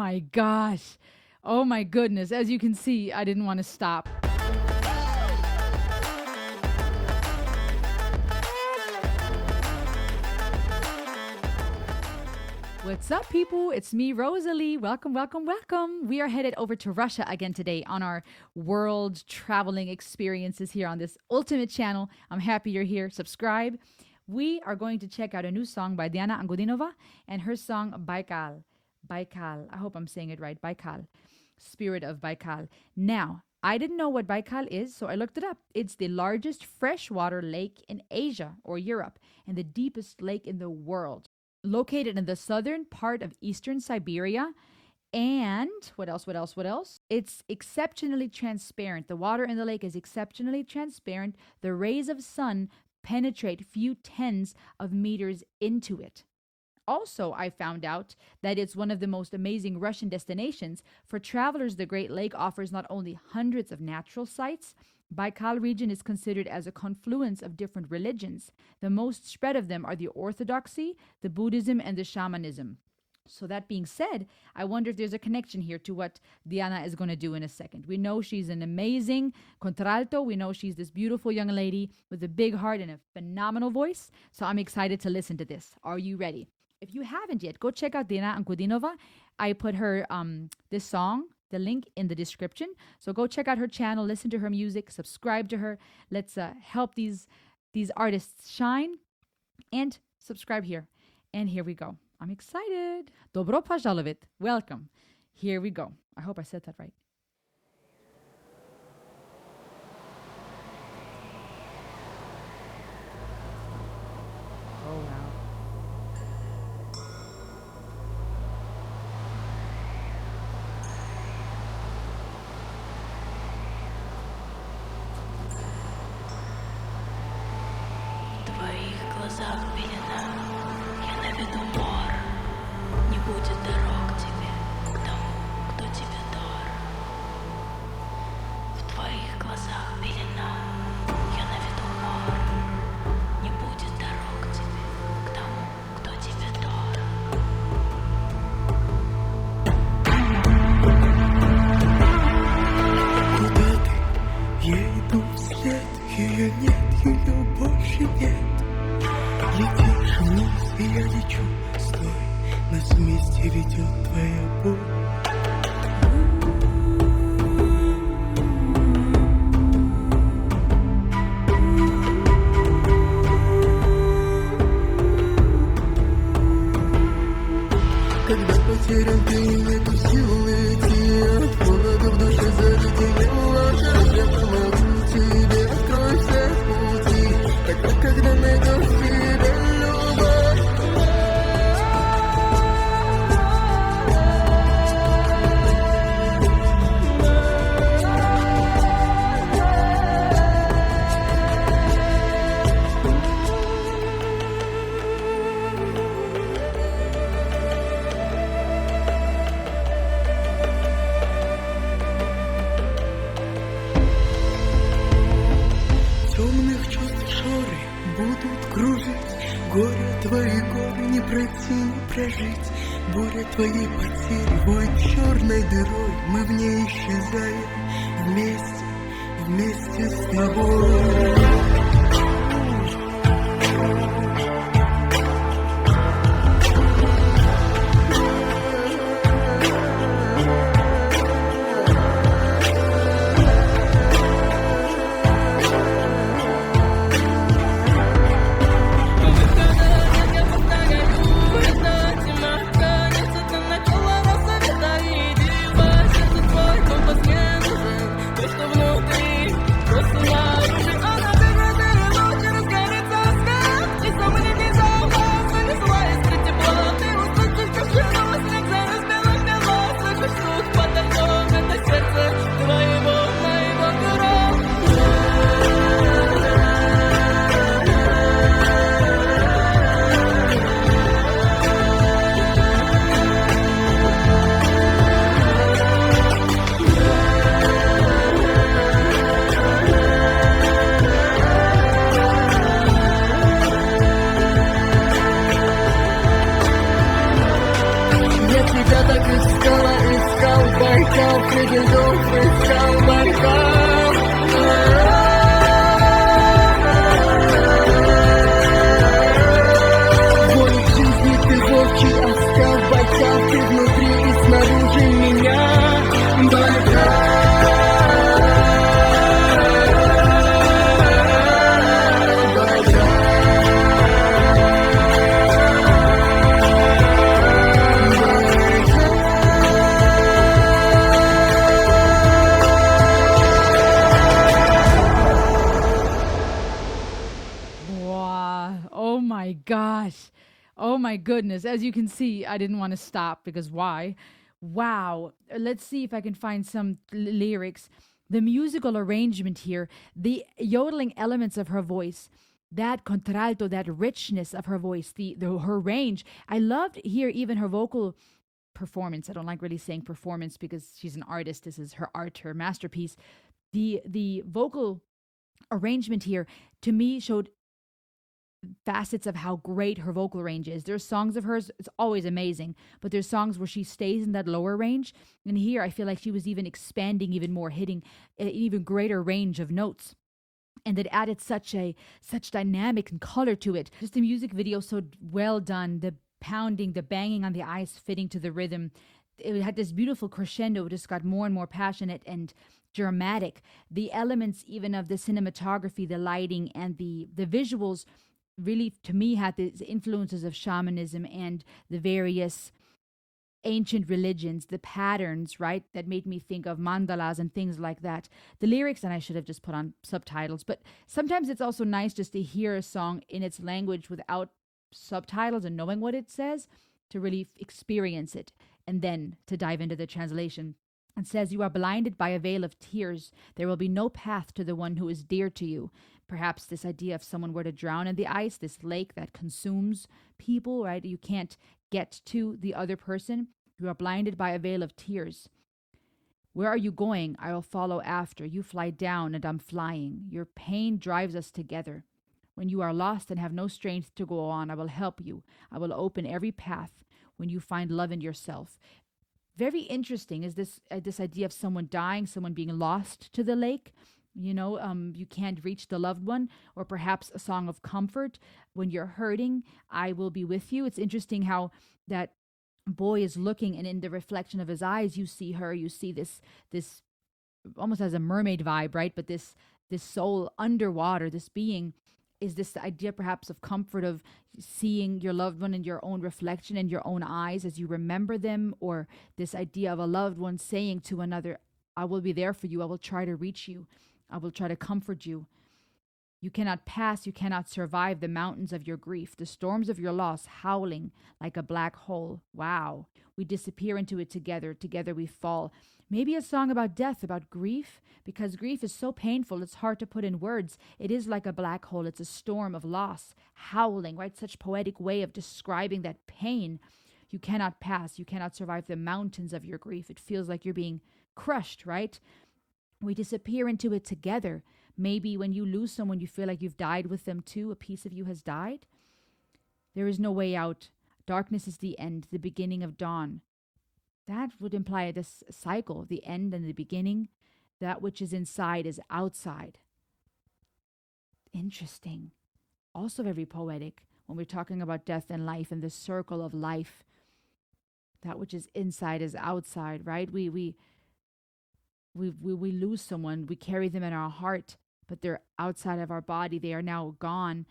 my gosh. Oh my goodness. As you can see, I didn't want to stop. What's up, people? It's me, Rosalie. Welcome, welcome, welcome. We are headed over to Russia again today on our world traveling experiences here on this ultimate channel. I'm happy you're here. Subscribe. We are going to check out a new song by Diana Ankudinova and her song Baikal. Baikal. I hope I'm saying it right. Baikal. Spirit of Baikal. Now, I didn't know what Baikal is, so I looked it up. It's the largest freshwater lake in Asia or Europe and the deepest lake in the world. Located in the southern part of eastern Siberia. And what else? It's exceptionally transparent. The water in the lake is exceptionally transparent. The rays of sun penetrate few tens of meters into it. Also, I found out that it's one of the most amazing Russian destinations. For travelers, the Great Lake offers not only hundreds of natural sights. Baikal region is considered as a confluence of different religions. The most spread of them are the Orthodoxy, the Buddhism, and the Shamanism. So that being said, I wonder if there's a connection here to what Diana is going to do in a second. We know she's an amazing contralto. We know she's this beautiful young lady with a big heart and a phenomenal voice. So I'm excited to listen to this. Are you ready? If you haven't yet, go check out Diana Ankudinova. I put her this song, the link in the description. So go check out her channel, listen to her music, subscribe to her. Let's help these artists shine. And subscribe here. And here we go. I'm excited. Dobro pожаловать. Welcome. Here we go. I hope I said that right. Oh, wow. В твоих глазах пелена, я наведу мор. Не будет дорог тебе, к тому, кто тебе дор. В твоих глазах пелена, я наведу мор. Не будет дорог тебе, к тому, кто тебе дор. Куда ты? Я иду вслед. Ее нет, ее больше нет. Летишь вниз, и я лечу. Стой, нас вместе ведет твоя боль. Когда потерян ты, нету сил идти. От холода в душе заледенела. Я помогу тебе, открой все пути. Тогда, когда найдешь себе любовь. Темных чувств шоры будут кружить. Горе твои горы не пройти, не прожить. Буря твоей потери воет черной дырой. Мы в ней исчезаем вместе, вместе с тобой. Что внутри, просто наружу, она тебя так искала, искал Байкал, среди льдов искал Байкал. Боль в жизни ты волчий оскал, Байкал, ты внутри и снаружи меня, Байкал. Oh my gosh. Oh my goodness. As you can see, I didn't want to stop because why? Wow. Let's see if I can find some lyrics. The musical arrangement here, the yodeling elements of her voice, that contralto, that richness of her voice, her range. I loved here even her vocal performance. I don't like really saying performance because she's an artist. This is her art, her masterpiece. The vocal arrangement here to me showed facets of how great her vocal range is. There's songs of hers, it's always amazing, but there's songs where she stays in that lower range. And here I feel like she was even expanding even more, hitting an even greater range of notes. And that added such dynamic and color to it. Just the music video so well done, the pounding, the banging on the ice fitting to the rhythm. It had this beautiful crescendo, just got more and more passionate and dramatic. The elements even of the cinematography, the lighting, and the visuals really, to me, had the influences of shamanism and the various ancient religions, the patterns, right, that made me think of mandalas and things like that. The lyrics, and I should have just put on subtitles, but sometimes it's also nice just to hear a song in its language without subtitles and knowing what it says, to really experience it, and then to dive into the translation. It says, "You are blinded by a veil of tears. There will be no path to the one who is dear to you." Perhaps this idea of someone were to drown in the ice, this lake that consumes people, right? You can't get to the other person. You are blinded by a veil of tears. "Where are you going? I will follow after. You fly down and I'm flying. Your pain drives us together. When you are lost and have no strength to go on, I will help you. I will open every path when you find love in yourself." Very interesting is this idea of someone dying, someone being lost to the lake. You can't reach the loved one, or perhaps a song of comfort. When you're hurting, I will be with you. It's interesting how that boy is looking, and in the reflection of his eyes, you see her, you see this almost as a mermaid vibe, right? But this soul underwater, this being, is this idea perhaps of comfort, of seeing your loved one in your own reflection in your own eyes as you remember them, or this idea of a loved one saying to another, "I will be there for you. I will try to reach you. I will try to comfort you. You cannot pass, you cannot survive the mountains of your grief, the storms of your loss howling like a black hole." Wow. We disappear into it together. Together we fall. Maybe a song about death, about grief, because grief is so painful, it's hard to put in words. It is like a black hole. It's a storm of loss, howling, right? Such poetic way of describing that pain. You cannot pass, you cannot survive the mountains of your grief. It feels like you're being crushed, right? We disappear into it together. Maybe when you lose someone, you feel like you've died with them too. A piece of you has died. There is no way out. Darkness is the end, the beginning of dawn. That would imply this cycle, the end and the beginning. That which is inside is outside. Interesting. Also very poetic when we're talking about death and life and the circle of life. That which is inside is outside, right? We lose someone, we carry them in our heart, but they're outside of our body. They are now gone.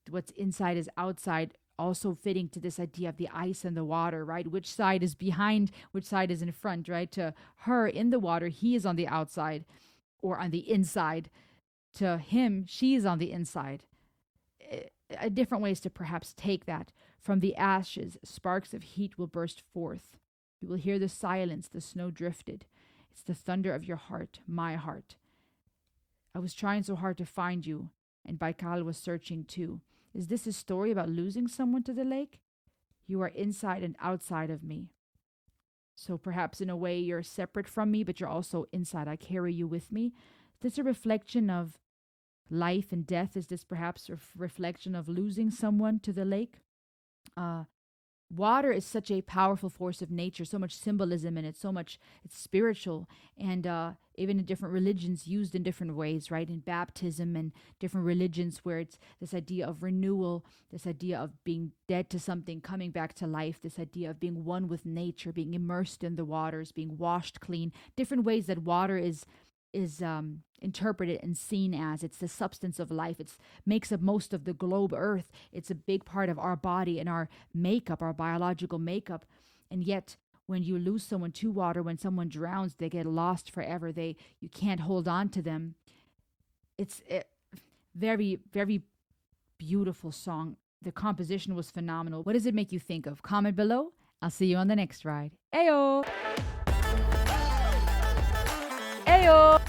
What's inside is outside, also fitting to this idea of the ice and the water, right? Which side is behind, which side is in front, right? To her in the water, he is on the outside or on the inside. To him, she is on the inside. Different ways to perhaps take that. From the ashes, sparks of heat will burst forth. You will hear the silence, the snow drifted. It's the thunder of your heart, my heart. I was trying so hard to find you, and Baikal was searching too. Is this a story about losing someone to the lake? You are inside and outside of me. So perhaps in a way you're separate from me, but you're also inside. I carry you with me. Is this a reflection of life and death? Is this perhaps a reflection of losing someone to the lake? water is such a powerful force of nature, so much symbolism in it, it's spiritual, and even in different religions used in different ways, right? In baptism and different religions where it's this idea of renewal, this idea of being dead to something, coming back to life, this idea of being one with nature, being immersed in the waters, being washed clean, different ways that water is interpreted and seen as. It's the substance of life. It makes up most of the globe Earth. It's a big part of our body and our makeup, our biological makeup. And yet, when you lose someone to water, when someone drowns, they get lost forever. You can't hold on to them. It's a very, very beautiful song. The composition was phenomenal. What does it make you think of? Comment below. I'll see you on the next ride. Ayo! Ayo!